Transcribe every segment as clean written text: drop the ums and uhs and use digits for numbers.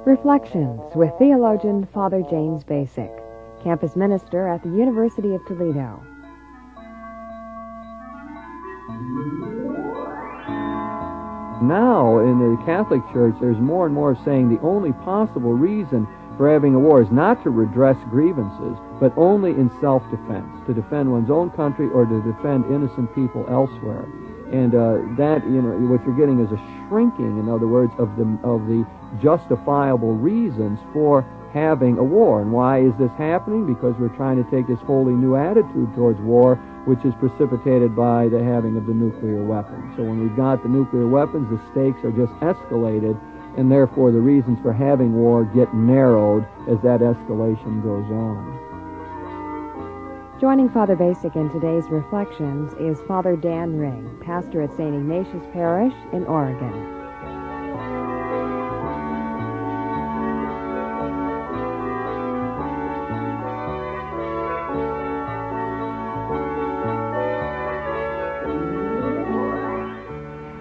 Reflections with theologian Father James Bacik, campus minister at the University of Toledo. Now, in the Catholic Church, there's more and more saying the only possible reason for having a war is not to redress grievances, but only in self-defense, to defend one's own country or to defend innocent people elsewhere. And that, what you're getting is a shrinking, in other words, of the justifiable reasons for having a war. And why is this happening? Because we're trying to take this wholly new attitude towards war, which is precipitated by the having of the nuclear weapons. So when we've got the nuclear weapons, the stakes are just escalated, and therefore the reasons for having war get narrowed as that escalation goes on. Joining Father Bacik in today's Reflections is Father Dan Ring, pastor at St. Ignatius Parish in Oregon.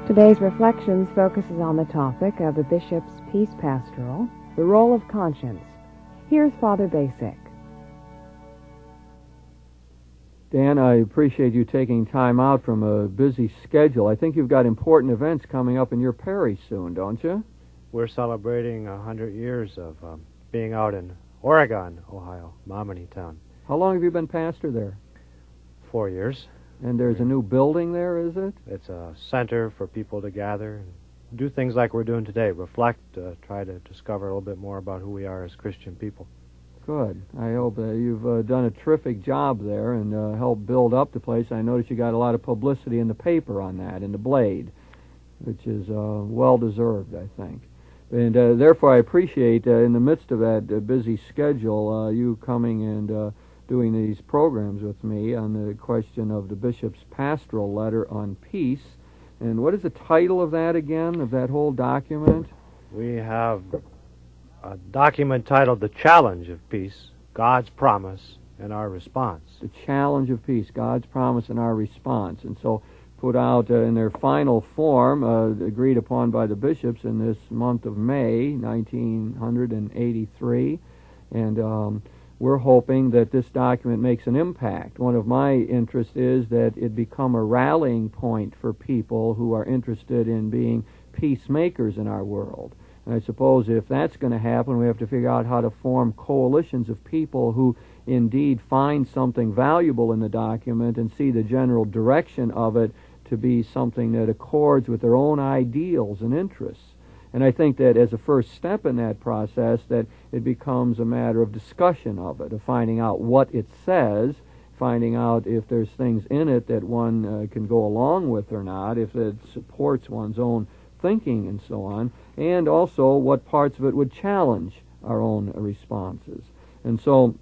Today's Reflections focuses on the topic of the Bishop's Peace Pastoral, the role of conscience. Here's Father Bacik. Dan, I appreciate you taking time out from a busy schedule. I think you've got important events coming up in your parish soon, don't you? We're celebrating 100 years of being out in Oregon, Ohio, Menominee Town. How long have you been pastor there? 4 years. And there's a new building there, is it? It's a center for people to gather and do things like we're doing today, reflect, try to discover a little bit more about who we are as Christian people. Good. I hope you've done a terrific job there and helped build up the place. I noticed you got a lot of publicity in the paper on that, in the Blade, which is well-deserved, I think. And therefore I appreciate, in the midst of that busy schedule, you coming and doing these programs with me on the question of the Bishop's Pastoral Letter on Peace. And what is the title of that again, of that whole document? We have a document titled The Challenge of Peace, God's Promise and Our Response. The Challenge of Peace, God's Promise and Our Response. And so put out in their final form, agreed upon by the bishops in this month of May, 1983. And we're hoping that this document makes an impact. One of my interests is that it become a rallying point for people who are interested in being peacemakers in our world. And I suppose if that's going to happen, we have to figure out how to form coalitions of people who indeed find something valuable in the document and see the general direction of it to be something that accords with their own ideals and interests. And I think that as a first step in that process, that it becomes a matter of discussion of it, of finding out what it says, finding out if there's things in it that one can go along with or not, if it supports one's own thinking and so on, and also what parts of it would challenge our own responses. And so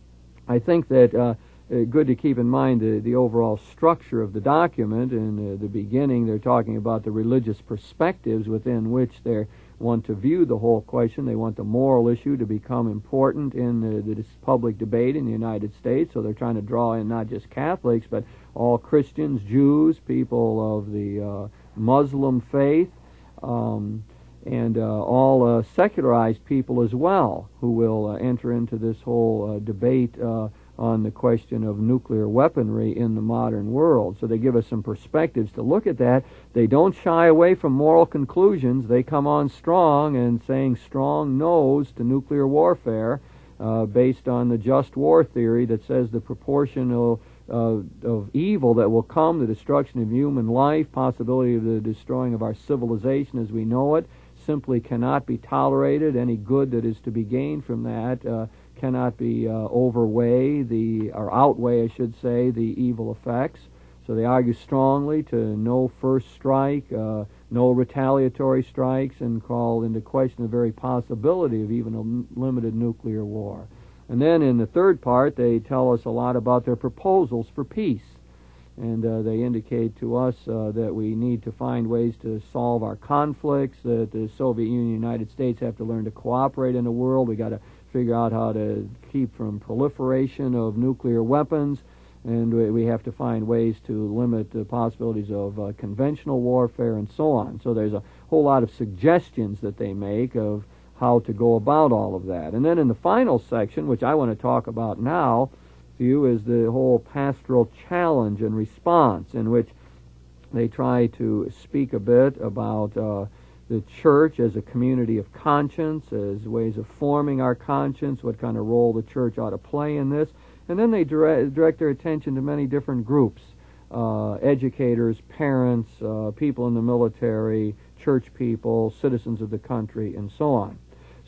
I think that good to keep in mind the overall structure of the document. In the beginning, they're talking about the religious perspectives within which they want to view the whole question. They want the moral issue to become important in the public debate in the United States, so they're trying to draw in not just Catholics, but all Christians, Jews, people of the Muslim faith, and all secularized people as well, who will enter into this whole debate on the question of nuclear weaponry in the modern world. So they give us some perspectives to look at that. They don't shy away from moral conclusions. They come on strong and saying strong no's to nuclear warfare based on the just war theory that says the proportion of evil that will come, the destruction of human life, possibility of the destroying of our civilization as we know it, simply cannot be tolerated. Any good that is to be gained from that cannot be outweigh, I should say, the evil effects. So they argue strongly to no first strike, no retaliatory strikes, and call into question the very possibility of even a limited nuclear war. And then in the third part, they tell us a lot about their proposals for peace. And they indicate to us that we need to find ways to solve our conflicts, that the Soviet Union and the United States have to learn to cooperate in the world. We got to figure out how to keep from proliferation of nuclear weapons, and we have to find ways to limit the possibilities of conventional warfare and so on. So there's a whole lot of suggestions that they make of how to go about all of that. And then in the final section, which I want to talk about now, is the whole pastoral challenge and response, in which they try to speak a bit about the church as a community of conscience, as ways of forming our conscience, what kind of role the church ought to play in this. And then they direct their attention to many different groups, educators, parents, people in the military, church people, citizens of the country, and so on.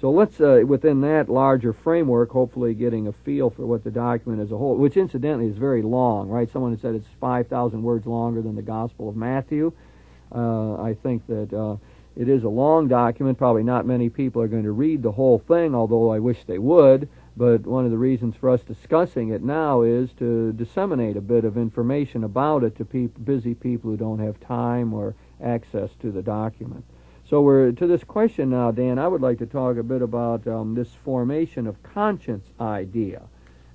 So let's, within that larger framework, hopefully getting a feel for what the document as a whole, which incidentally is very long, right? Someone has said it's 5,000 words longer than the Gospel of Matthew. I think that it is a long document. Probably not many people are going to read the whole thing, although I wish they would. But one of the reasons for us discussing it now is to disseminate a bit of information about it to busy people who don't have time or access to the document. So we're to this question now, Dan. I would like to talk a bit about this formation of conscience idea.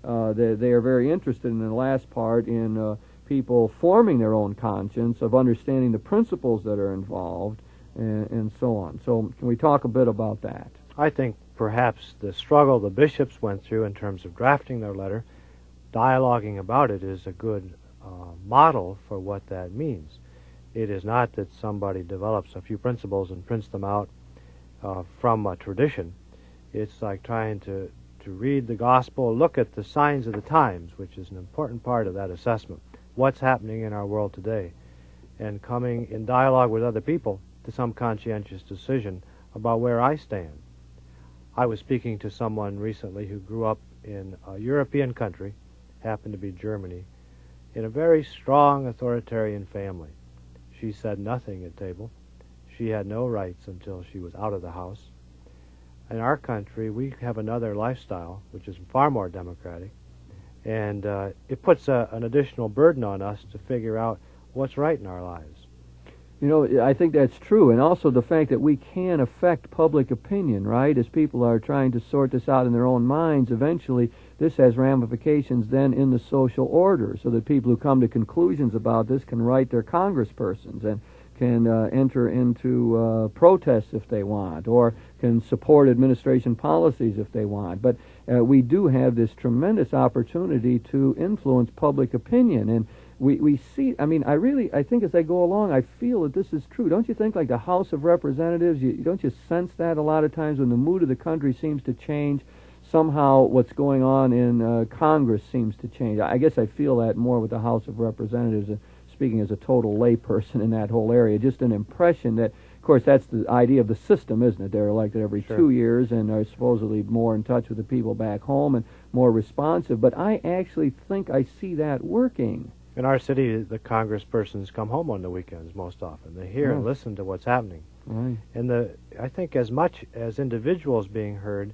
They are very interested in the last part in people forming their own conscience, of understanding the principles that are involved, and so on. So can we talk a bit about that? I think perhaps the struggle the bishops went through in terms of drafting their letter, dialoguing about it, is a good model for what that means. It is not that somebody develops a few principles and prints them out from a tradition. It's like trying to read the gospel, look at the signs of the times, which is an important part of that assessment. What's happening in our world today? And coming in dialogue with other people to some conscientious decision about where I stand. I was speaking to someone recently who grew up in a European country, happened to be Germany, in a very strong authoritarian family. She said nothing at table. She had no rights until she was out of the house. In our country, we have another lifestyle, which is far more democratic, and it puts an additional burden on us to figure out what's right in our lives. You know, I think that's true, and also the fact that we can affect public opinion, right? As people are trying to sort this out in their own minds, eventually this has ramifications then in the social order, so that people who come to conclusions about this can write their congresspersons and can enter into protests if they want, or can support administration policies if they want. But we do have this tremendous opportunity to influence public opinion, and we see, I think as I go along, I feel that this is true. Don't you think, like the House of Representatives, don't you sense that a lot of times when the mood of the country seems to change, somehow what's going on in Congress seems to change? I guess I feel that more with the House of Representatives, speaking as a total layperson in that whole area. Just an impression that, of course, that's the idea of the system, isn't it? They're elected every 2 years and are supposedly more in touch with the people back home and more responsive. But I actually think I see that working. In our city, the congresspersons come home on the weekends most often. They hear and listen to what's happening. Right. And I think as much as individuals being heard,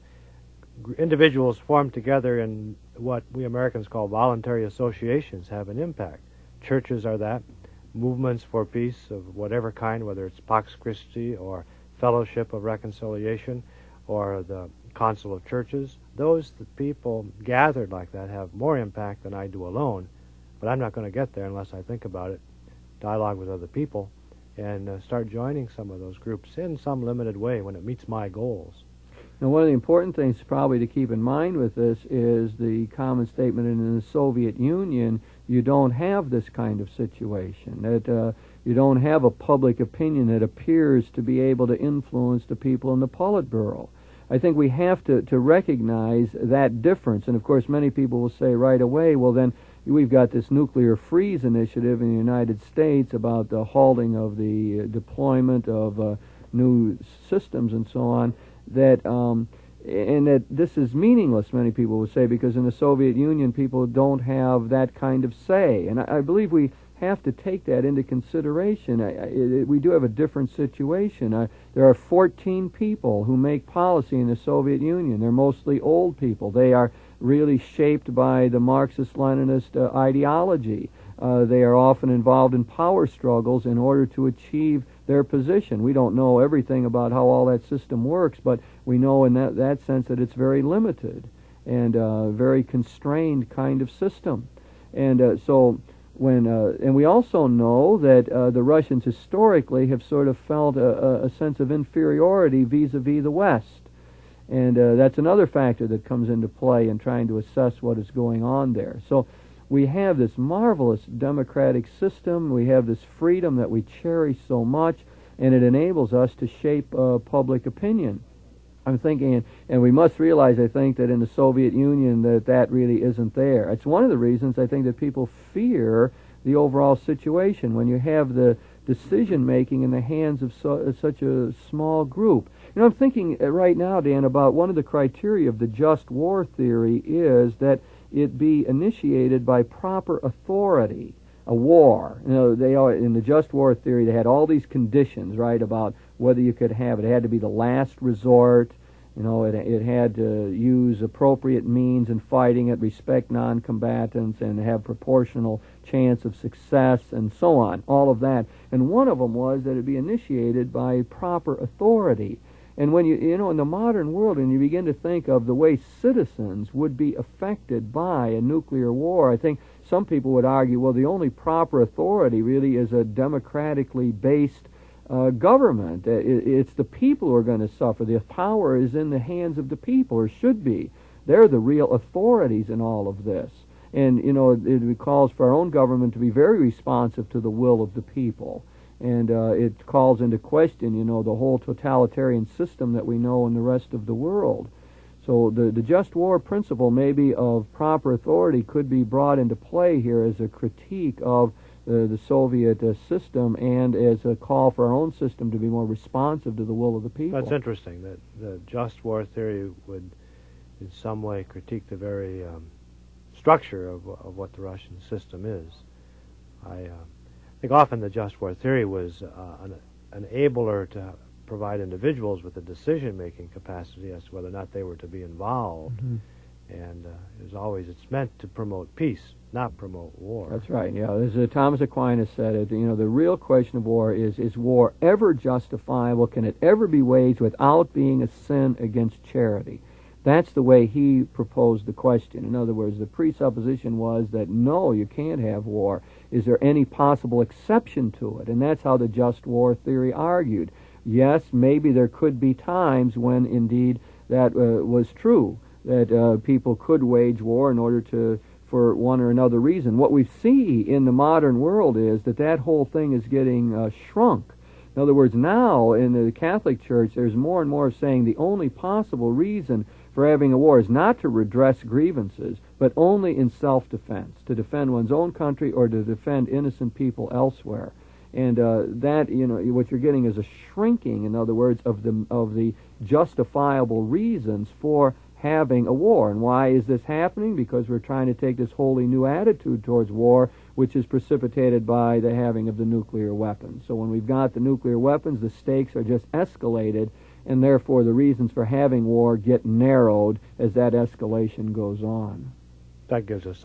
individuals formed together in what we Americans call voluntary associations have an impact. Churches are that. Movements for peace of whatever kind, whether it's Pax Christi or Fellowship of Reconciliation or the Council of Churches, those people gathered like that have more impact than I do alone. But I'm not going to get there unless I think about it, dialogue with other people, and start joining some of those groups in some limited way when it meets my goals. Now, one of the important things probably to keep in mind with this is the common statement in the Soviet Union, you don't have this kind of situation, that you don't have a public opinion that appears to be able to influence the people in the Politburo. I think we have to recognize that difference, and of course many people will say right away, well then, we've got this nuclear freeze initiative in the United States about the halting of the deployment of new systems and so on, that and that this is meaningless, many people would say, because in the Soviet Union people don't have that kind of say. And I believe we have to take that into consideration. We do have a different situation. There are 14 people who make policy in the Soviet Union. They're mostly old people. They are really shaped by the Marxist-Leninist ideology. They are often involved in power struggles in order to achieve their position. We don't know everything about how all that system works, but we know in that sense that it's very limited and a very constrained kind of system. And so when and we also know that the Russians historically have sort of felt a sense of inferiority vis-a-vis the West. And that's another factor that comes into play in trying to assess what is going on there. So we have this marvelous democratic system. We have this freedom that we cherish so much, and it enables us to shape public opinion. I'm thinking, and we must realize, I think, that in the Soviet Union that really isn't there. It's one of the reasons I think that people fear the overall situation when you have the decision-making in the hands of such a small group. You know, I'm thinking right now, Dan, about one of the criteria of the just war theory is that it be initiated by proper authority. A war, you know, they are in the just war theory. They had all these conditions, right, about whether you could have it. It had to be the last resort. You know, it had to use appropriate means in fighting it, respect non-combatants, and have proportional chance of success, and so on. All of that, and one of them was that it be initiated by proper authority. And when you know, in the modern world, and you begin to think of the way citizens would be affected by a nuclear war, I think some people would argue, well, the only proper authority really is a democratically based government. It's the people who are going to suffer. The power is in the hands of the people, or should be. They're the real authorities in all of this. And, you know, it calls for our own government to be very responsive to the will of the people. And it calls into question, you know, the whole totalitarian system that we know in the rest of the world. So the just war principle, maybe of proper authority, could be brought into play here as a critique of the Soviet system and as a call for our own system to be more responsive to the will of the people. That's interesting, that the just war theory would in some way critique the very structure of what the Russian system is. I think often the just war theory was an enabler to provide individuals with a decision-making capacity as to whether or not they were to be involved. Mm-hmm. And as always, it's meant to promote peace, not promote war. That's right. Yeah, as Thomas Aquinas said it, you know, the real question of war is war ever justifiable? Can it ever be waged without being a sin against charity? That's the way he proposed the question. In other words, the presupposition was that no, you can't have war. Is there any possible exception to it? And that's how the just war theory argued. Yes, maybe there could be times when indeed that was true, that people could wage war in order to, for one or another reason. What we see in the modern world is that whole thing is getting shrunk. In other words, now in the Catholic Church, there's more and more saying the only possible reason for having a war is not to redress grievances, but only in self-defense, to defend one's own country or to defend innocent people elsewhere. And that, you know, what you're getting is a shrinking, in other words, of the justifiable reasons for having a war. And why is this happening? Because we're trying to take this wholly new attitude towards war, which is precipitated by the having of the nuclear weapons. So when we've got the nuclear weapons, the stakes are just escalated, and therefore the reasons for having war get narrowed as that escalation goes on. That gives us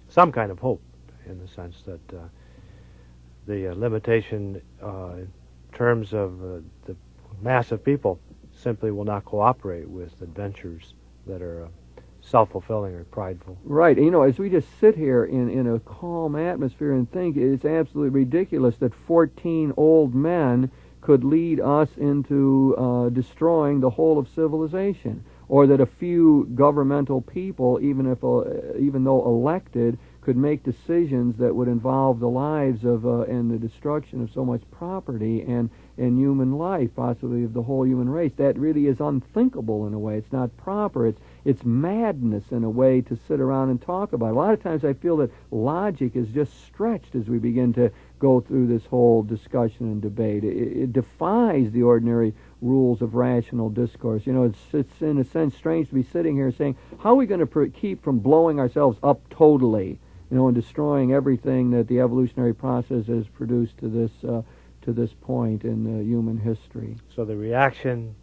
some kind of hope, in the sense that the limitation in terms of the mass of people simply will not cooperate with adventures that are self-fulfilling or prideful. Right. You know, as we just sit here in a calm atmosphere and think, it's absolutely ridiculous that 14 old men could lead us into destroying the whole of civilization, or that a few governmental people, even though elected, could make decisions that would involve the lives of and the destruction of so much property and human life, possibly of the whole human race. That really is unthinkable in a way. It's not proper. It's madness in a way to sit around and talk about. A lot of times I feel that logic is just stretched as we begin to go through this whole discussion and debate. It defies the ordinary rules of rational discourse. You know, it's in a sense strange to be sitting here saying, how are we going to keep from blowing ourselves up totally, you know, and destroying everything that the evolutionary process has produced to this point in human history. So the reaction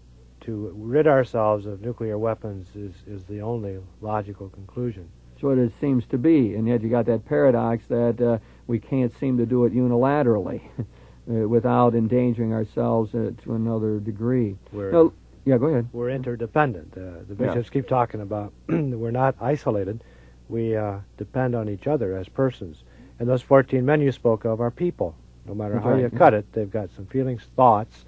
to rid ourselves of nuclear weapons is the only logical conclusion. That's what it seems to be, and yet you got that paradox that we can't seem to do it unilaterally without endangering ourselves to another degree. Yeah, go ahead. We're interdependent. The bishops keep talking about we're not isolated. We depend on each other as persons. And those 14 men you spoke of are people. No matter how you cut it, they've got some feelings, thoughts,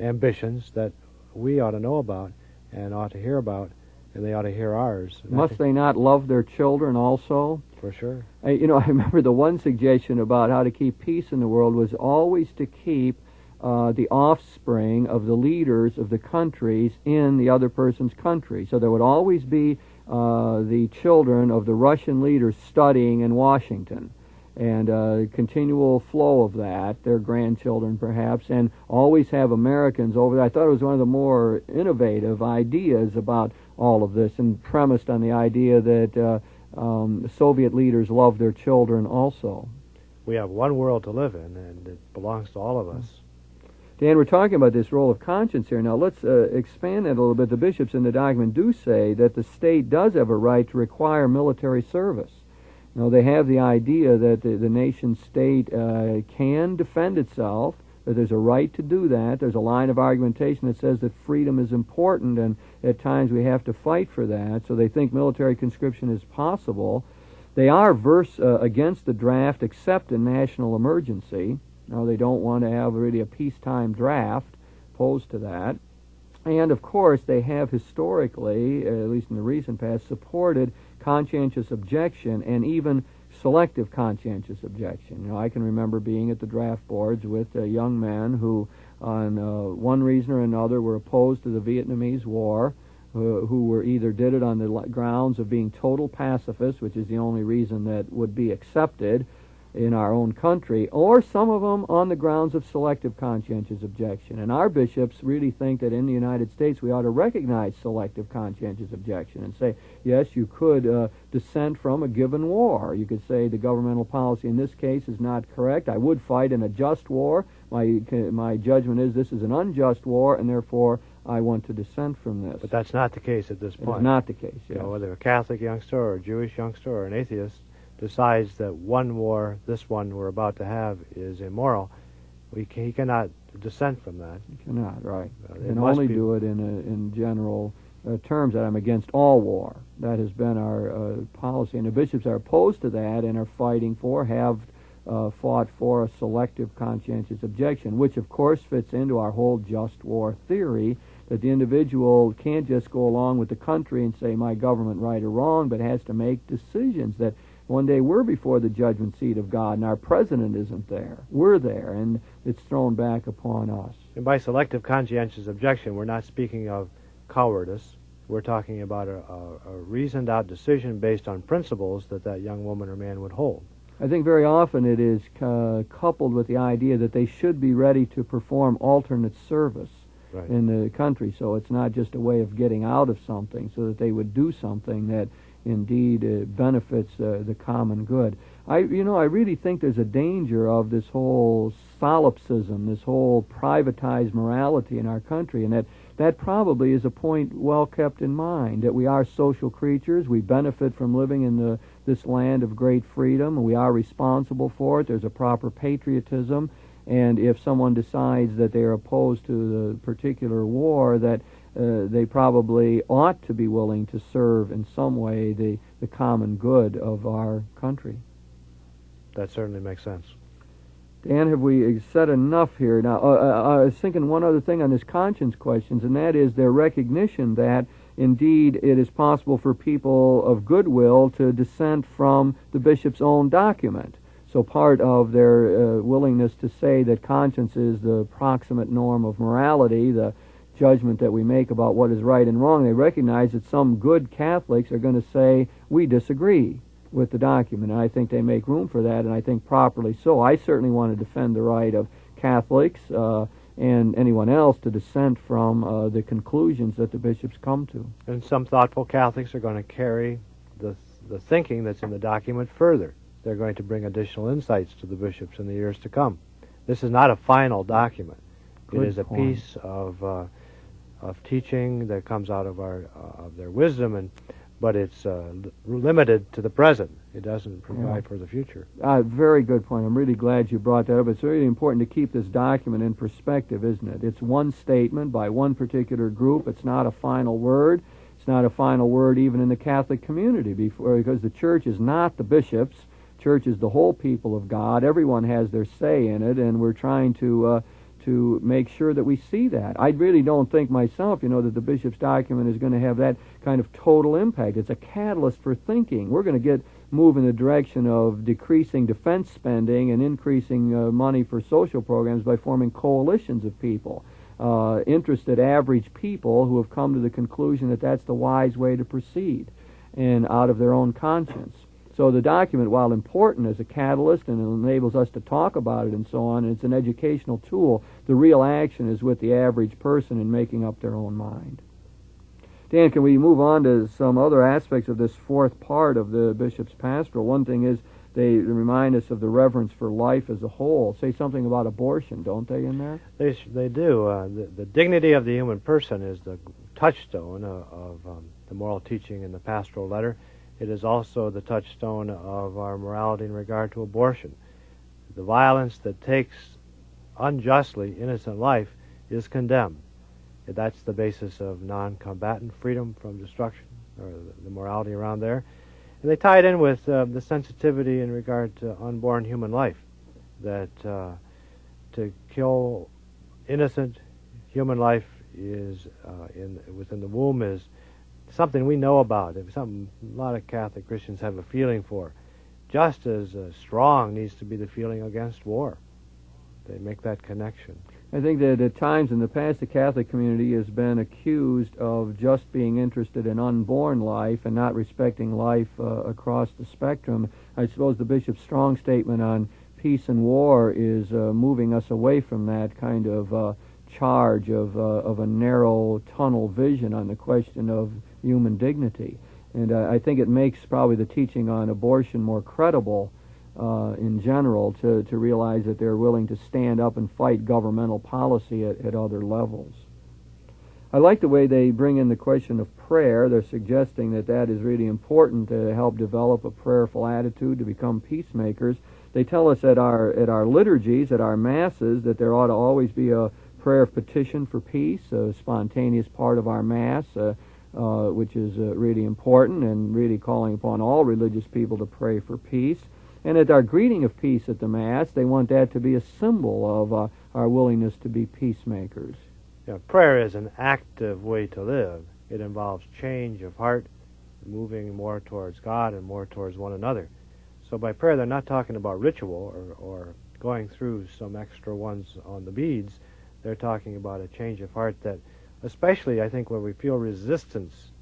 ambitions that we ought to know about, and ought to hear about, and they ought to hear ours. And Must they not love their children also? For sure. I remember the one suggestion about how to keep peace in the world was always to keep the offspring of the leaders of the countries in the other person's country. So there would always be the children of the Russian leaders studying in Washington, and a continual flow of that, their grandchildren perhaps, and always have Americans over there. I thought it was one of the more innovative ideas about all of this, and premised on the idea that Soviet leaders love their children also. We have one world to live in, and it belongs to all of us. Dan, we're talking about this role of conscience here. Now, let's expand that a little bit. The bishops in the document do say that the state does have a right to require military service. They have the idea that the nation-state can defend itself, that there's a right to do that. There's a line of argumentation that says that freedom is important, and at times we have to fight for that. So they think military conscription is possible. They are against the draft except in national emergency. They don't want to have really a peacetime draft opposed to that. And, of course, they have historically, at least in the recent past, supported conscientious objection and even selective conscientious objection. I can remember being at the draft boards with young men who, on one reason or another, were opposed to the Vietnamese War, who were either did it on the grounds of being total pacifists, which is the only reason that would be accepted in our own country, or some of them on the grounds of selective conscientious objection. And our bishops really think that in the United States we ought to recognize selective conscientious objection and say, yes, you could dissent from a given war. You could say the governmental policy in this case is not correct. I would fight in a just war. My judgment is this is an unjust war, and therefore I want to dissent from this. But that's not the case at this point. It's not the case, yes. Whether a Catholic youngster or a Jewish youngster or an atheist decides that one war, this one we're about to have, is immoral, he cannot dissent from that. He cannot, right. He can only do it in general terms, that I'm against all war. That has been our policy, and the bishops are opposed to that and are fighting for, have fought for a selective conscientious objection, which of course fits into our whole just war theory, that the individual can't just go along with the country and say my government right or wrong, but has to make decisions that one day we're before the judgment seat of God, and our president isn't there. We're there, and it's thrown back upon us. And by selective conscientious objection, we're not speaking of cowardice. We're talking about a reasoned-out decision based on principles that young woman or man would hold. I think very often it is coupled with the idea that they should be ready to perform alternate service in the country. So it's not just a way of getting out of something, so that they would do something that indeed benefits the common good. I really think there's a danger of this whole solipsism, this whole privatized morality in our country, and that probably is a point well kept in mind, that we are social creatures. We benefit from living in this land of great freedom, and we are responsible for it. There's a proper patriotism, and if someone decides that they are opposed to the particular war, that they probably ought to be willing to serve in some way the common good of our country. That certainly makes sense. Dan, have we said enough here? Now, I was thinking one other thing on this conscience questions, and that is their recognition that, indeed, it is possible for people of goodwill to dissent from the bishop's own document. So part of their willingness to say that conscience is the proximate norm of morality, the judgment that we make about what is right and wrong, they recognize that some good Catholics are going to say, we disagree with the document. And I think they make room for that, and I think properly so. I certainly want to defend the right of Catholics and anyone else to dissent from the conclusions that the bishops come to. And some thoughtful Catholics are going to carry the thinking that's in the document further. They're going to bring additional insights to the bishops in the years to come. This is not a final document. It is a piece of teaching that comes out of their wisdom, but it's limited to the present. It doesn't provide for the future. Very good point. I'm really glad you brought that up. It's really important to keep this document in perspective, isn't it? It's one statement by one particular group. It's not a final word. It's not a final word even in the Catholic community, because the church is not the bishops. Church is the whole people of God. Everyone has their say in it, and we're trying to to make sure that we see that. I really don't think myself, that the bishop's document is going to have that kind of total impact. It's a catalyst for thinking. We're going to move in the direction of decreasing defense spending and increasing money for social programs by forming coalitions of people, interested average people who have come to the conclusion that that's the wise way to proceed, and out of their own conscience. So the document, while important as a catalyst and it enables us to talk about it and so on, and it's an educational tool, the real action is with the average person in making up their own mind. Dan, can we move on to some other aspects of this fourth part of the bishop's pastoral? One thing is they remind us of the reverence for life as a whole. Say something about abortion, don't they, in there? They do. The dignity of the human person is the touchstone of the moral teaching in the pastoral letter. It is also the touchstone of our morality in regard to abortion. The violence that takes unjustly innocent life is condemned. That's the basis of non-combatant freedom from destruction, or the morality around there. And they tie it in with the sensitivity in regard to unborn human life, that to kill innocent human life is within the womb is something we know about. It's something a lot of Catholic Christians have a feeling for. Just as strong needs to be the feeling against war. They make that connection. I think that at times in the past the Catholic community has been accused of just being interested in unborn life and not respecting life across the spectrum. I suppose the bishop's strong statement on peace and war is moving us away from that kind of charge of a narrow tunnel vision on the question of human dignity. And I think it makes probably the teaching on abortion more credible in general to realize that they're willing to stand up and fight governmental policy at other levels. I like the way they bring in the question of prayer. They're suggesting that is really important to help develop a prayerful attitude, to become peacemakers. They tell us at our liturgies, at our masses, that there ought to always be a prayer of petition for peace, a spontaneous part of our Mass, which is really important, and really calling upon all religious people to pray for peace. And at our greeting of peace at the Mass, they want that to be a symbol of our willingness to be peacemakers. Yeah, prayer is an active way to live. It involves change of heart, moving more towards God and more towards one another. So by prayer, they're not talking about ritual or going through some extra ones on the beads. They're talking about a change of heart that, especially, I think, where we feel resistance,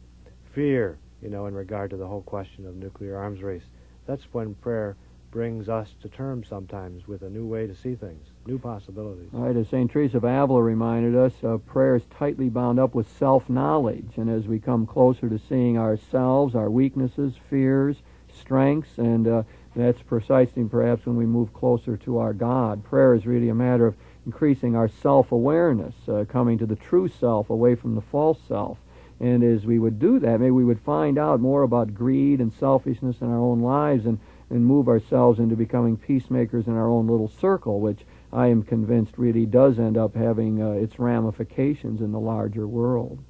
fear, in regard to the whole question of nuclear arms race, that's when prayer brings us to terms sometimes with a new way to see things, new possibilities. Right, as St. Teresa of Avila reminded us, prayer is tightly bound up with self-knowledge, and as we come closer to seeing ourselves, our weaknesses, fears, strengths, and that's precisely perhaps when we move closer to our God. Prayer is really a matter of increasing our self-awareness, coming to the true self away from the false self. And as we would do that, maybe we would find out more about greed and selfishness in our own lives and move ourselves into becoming peacemakers in our own little circle, which I am convinced really does end up having its ramifications in the larger world.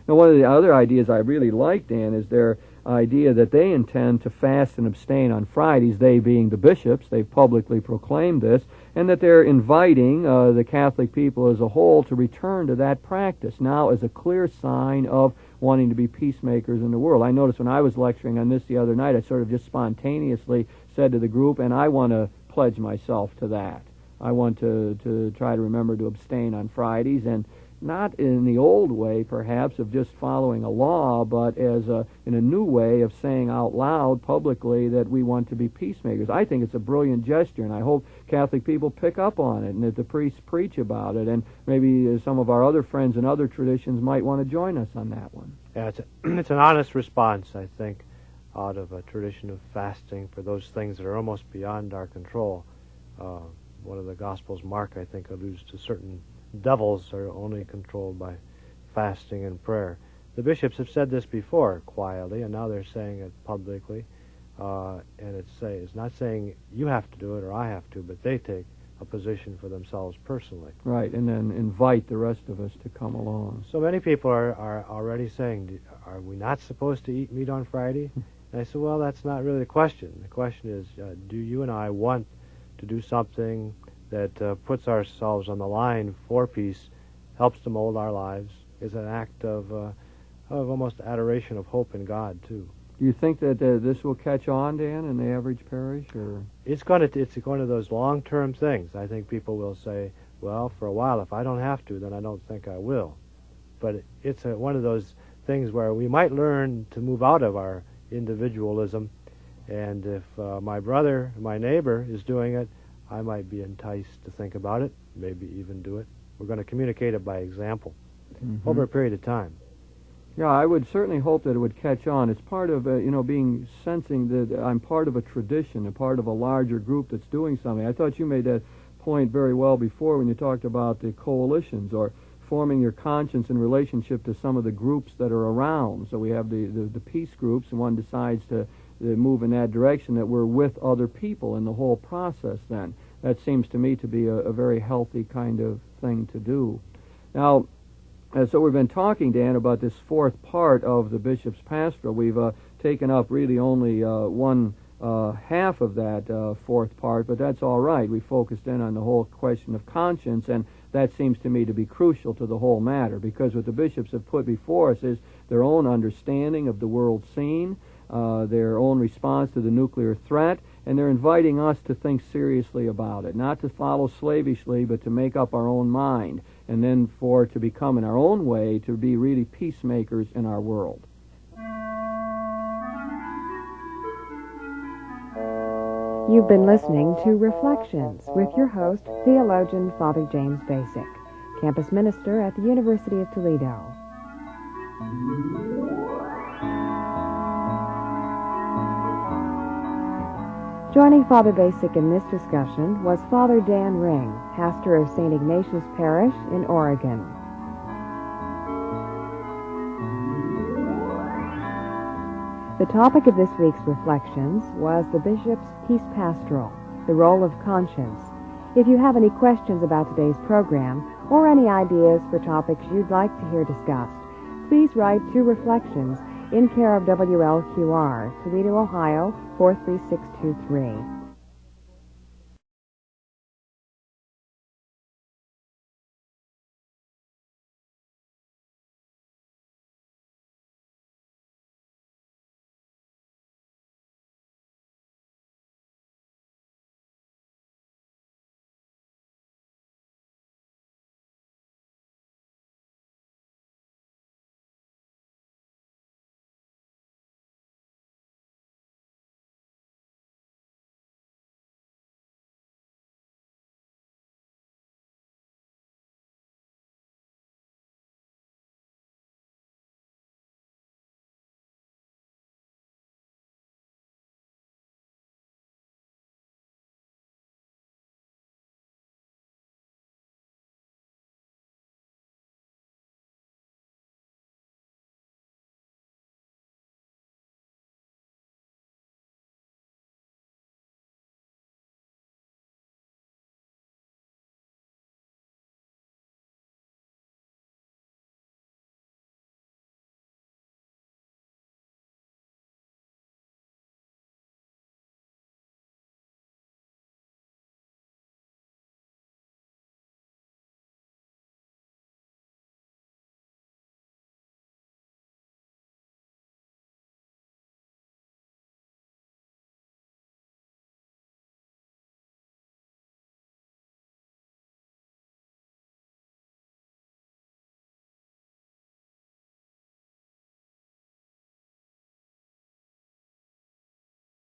Now, one of the other ideas I really like, Dan, is their idea that they intend to fast and abstain on Fridays, they being the bishops. They've publicly proclaimed this, and that they're inviting the Catholic people as a whole to return to that practice now as a clear sign of wanting to be peacemakers in the world. I noticed when I was lecturing on this the other night, I sort of just spontaneously said to the group, and I want to pledge myself to that. I want to try to remember to abstain on Fridays, and not in the old way, perhaps, of just following a law, but as in a new way of saying out loud publicly that we want to be peacemakers. I think it's a brilliant gesture, and I hope Catholic people pick up on it and that the priests preach about it, and maybe some of our other friends in other traditions might want to join us on that one. Yeah, it's an honest response, I think, out of a tradition of fasting for those things that are almost beyond our control. One of the Gospels, Mark, I think, alludes to certain devils are only controlled by fasting and prayer. The bishops have said this before quietly, and now they're saying it publicly. And it's not saying you have to do it or I have to, but they take a position for themselves personally. Right, and then invite the rest of us to come along. So many people are already saying, are we not supposed to eat meat on Friday? And I said, well, that's not really the question. The question is, do you and I want to do something that puts ourselves on the line for peace, helps to mold our lives, is an act of almost adoration of hope in God, too. Do you think that this will catch on, Dan, in the average parish? Or It's one of those long-term things. I think people will say, well, for a while, if I don't have to, then I don't think I will. But it's one of those things where we might learn to move out of our individualism, and if my brother, my neighbor, is doing it, I might be enticed to think about it, maybe even do it. We're going to communicate it by example over a period of time. Yeah, I would certainly hope that it would catch on. It's part of, sensing that I'm part of a tradition, a part of a larger group that's doing something. I thought you made that point very well before when you talked about the coalitions or forming your conscience in relationship to some of the groups that are around. So we have the peace groups, and one decides to move in that direction, that we're with other people in the whole process then. That seems to me to be a very healthy kind of thing to do. Now, so we've been talking, Dan, about this fourth part of the Bishop's Pastoral. We've taken up really only one half of that fourth part, but that's all right. We focused in on the whole question of conscience, and that seems to me to be crucial to the whole matter, because what the bishops have put before us is their own understanding of the world scene, their own response to the nuclear threat, and they're inviting us to think seriously about it, not to follow slavishly, but to make up our own mind, and then to become in our own way, to be really peacemakers in our world. You've been listening to Reflections with your host, theologian Father James Bacik, campus minister at the University of Toledo. Joining Father Bacik in this discussion was Father Dan Ring, pastor of St. Ignatius Parish in Oregon. The topic of this week's Reflections was the Bishop's Peace Pastoral, the role of conscience. If you have any questions about today's program or any ideas for topics you'd like to hear discussed, please write to Reflections in care of WLQR, Toledo, Ohio 43623.